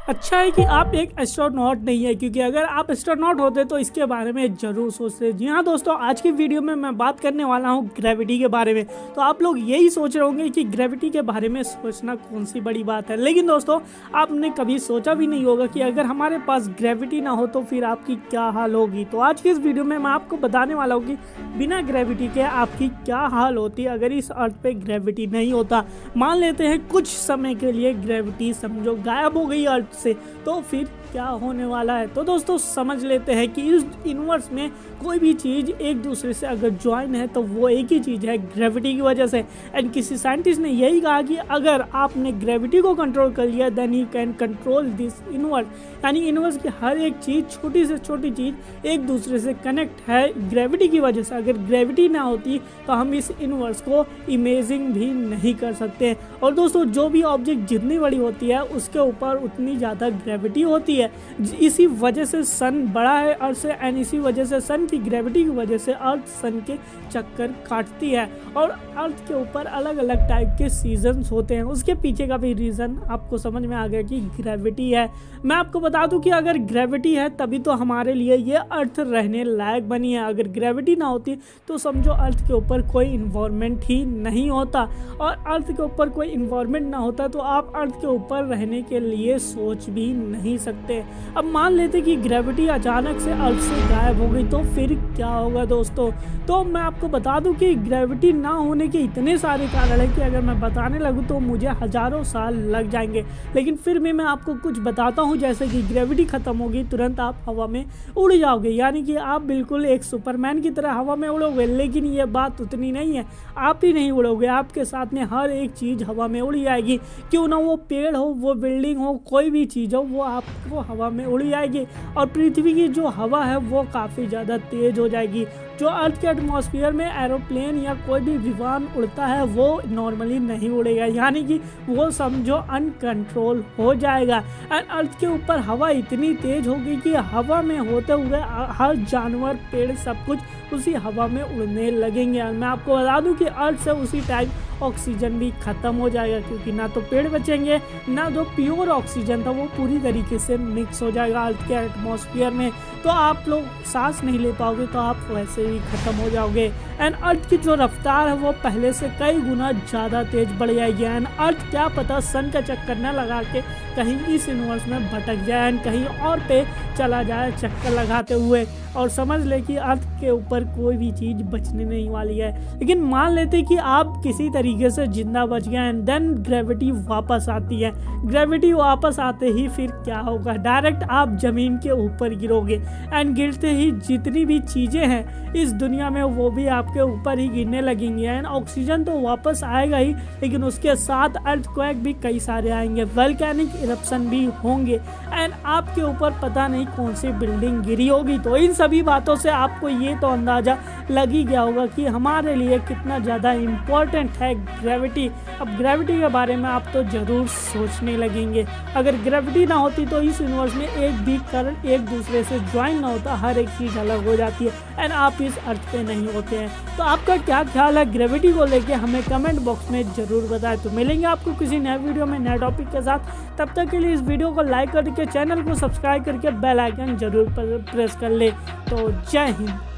अच्छा है कि आप एक एस्ट्रोनॉट नहीं है, क्योंकि अगर आप एस्ट्रोनॉट होते तो इसके बारे में जरूर सोचते। जी हाँ दोस्तों, आज की वीडियो में मैं बात करने वाला हूँ ग्रेविटी के बारे में। तो आप लोग यही सोच रहे होंगे कि ग्रेविटी के बारे में सोचना कौन सी बड़ी बात है, लेकिन दोस्तों आपने कभी सोचा भी नहीं होगा कि अगर हमारे पास ग्रेविटी ना हो तो फिर आपकी क्या हाल होगी। तो आज की इस वीडियो में मैं आपको बताने वाला हूँ कि बिना ग्रेविटी के आपकी क्या हाल होती अगर इस अर्थ पे ग्रेविटी नहीं होता। मान लेते हैं कुछ समय के लिए ग्रेविटी समझो गायब हो गई अर्थ से, तो फिर क्या होने वाला है। तो दोस्तों समझ लेते हैं कि इस यूनिवर्स में कोई भी चीज़ एक दूसरे से अगर ज्वाइन है तो वो एक ही चीज़ है, ग्रेविटी की वजह से। एंड किसी साइंटिस्ट ने यही कहा कि अगर आपने ग्रेविटी को कंट्रोल कर लिया then you can control this universe, यानी यूनिवर्स की हर एक चीज़, छोटी से छोटी चीज़ एक दूसरे से कनेक्ट है ग्रेविटी की वजह से। अगर ग्रेविटी ना होती तो हम इस यूनिवर्स को इमेजिंग भी नहीं कर सकते। और दोस्तों जो भी ऑब्जेक्ट जितनी बड़ी होती है उसके ऊपर उतनी ज़्यादा ग्रेविटी होती है। इसी वजह से सन बड़ा है अर्थ से, एंड इसी वजह से सन की ग्रेविटी की वजह से अर्थ सन के चक्कर काटती है। और अर्थ के ऊपर अलग अलग टाइप के सीजन्स होते हैं, उसके पीछे का भी रीज़न आपको समझ में आ गया कि ग्रेविटी है। मैं आपको बता दूं कि अगर ग्रेविटी है तभी तो हमारे लिए ये अर्थ रहने लायक बनी है। अगर ग्रेविटी ना होती तो समझो अर्थ के ऊपर कोई इन्वायरमेंट ही नहीं होता, और अर्थ के ऊपर कोई इन्वायरमेंट ना होता तो आप अर्थ के ऊपर रहने के लिए सोच भी नहीं सकते। अब मान लेते कि ग्रेविटी अचानक से अर्थ से गायब हो गई तो फिर क्या होगा दोस्तों। तो मैं आपको बता दूं कि ग्रेविटी ना होने के इतने सारे कारण हैं कि अगर मैं बताने लगूं तो मुझे हजारों साल लग जाएंगे, लेकिन फिर भी मैं आपको कुछ बताता हूं। जैसे कि ग्रेविटी खत्म होगी तुरंत आप हवा में उड़ जाओगे, यानी कि आप बिल्कुल एक सुपरमैन की तरह हवा में उड़ोगे। लेकिन ये बात उतनी नहीं है, आप ही नहीं उड़ोगे, आपके साथ में हर एक चीज़ हवा में उड़ जाएगी। क्यों ना वो पेड़ हो, वो बिल्डिंग हो, कोई भी चीज़ हो, वो आपको हवा में उड़ जाएगी। और पृथ्वी की जो हवा है वो काफ़ी ज़्यादा तेज़ हो जाएगी। जो अर्थ के एटमॉस्फेयर में एरोप्लेन या कोई भी विमान उड़ता है वो नॉर्मली नहीं उड़ेगा, यानी कि वो समझो अनकंट्रोल हो जाएगा। एंड अर्थ के ऊपर हवा इतनी तेज होगी कि हवा में होते हुए हर जानवर, पेड़, सब कुछ उसी हवा में उड़ने लगेंगे। मैं आपको बता दूं कि अर्थ से उसी टाइम ऑक्सीजन भी खत्म हो जाएगा, क्योंकि ना तो पेड़ बचेंगे ना जो प्योर ऑक्सीजन था वो पूरी तरीके से मिक्स हो जाएगा अर्थ के एटमॉस्फेयर में। तो आप लोग सांस नहीं ले पाओगे, तो आप वैसे ही खत्म हो जाओगे। एंड अर्थ की जो रफ्तार है वो पहले से कई गुना ज़्यादा तेज बढ़ जाएगी। एंड अर्थ क्या पता सन का चक्कर न लगा के कहीं इस यूनिवर्स में भटक जाए एंड कहीं और पे चला जाए चक्कर लगाते हुए, और समझ ले कि अर्थ के ऊपर कोई भी चीज़ बचने नहीं वाली है। लेकिन मान लेते कि आप किसी तरीके से जिंदा बच गए एंड देन ग्रेविटी वापस आती है। ग्रेविटी वापस आते ही फिर क्या होगा, डायरेक्ट आप ज़मीन के ऊपर गिरोगे। एंड गिरते ही जितनी भी चीज़ें हैं इस दुनिया में वो भी आपके ऊपर ही गिरने लगेंगी। एंड ऑक्सीजन तो वापस आएगा ही, लेकिन उसके साथ अर्थक्वेक भी कई सारे आएंगे, वोल्केनिक इरप्शन भी होंगे। एंड आपके ऊपर पता नहीं कौन सी बिल्डिंग गिरी होगी। तो इन सभी बातों से आपको ये तो अंदाज़ा लग ही गया होगा कि हमारे लिए कितना ज़्यादा इम्पोर्टेंट है ग्रेविटी। अब ग्रेविटी के बारे में आप तो ज़रूर सोचने लगेंगे। अगर ग्रेविटी ना होती तो इस यूनिवर्स में एक भी कण एक दूसरे से ज्वाइन ना होता, हर एक चीज़ अलग हो जाती है एंड आप इस अर्थ पे नहीं होते हैं। तो आपका क्या ख्याल है ग्रेविटी को लेके, हमें कमेंट बॉक्स में ज़रूर बताएं। तो मिलेंगे आपको किसी नए वीडियो में नए टॉपिक के साथ। तब तक के लिए इस वीडियो को लाइक करके, चैनल को सब्सक्राइब करके बेल आइकन जरूर प्रेस कर ले। तो जय हिंद।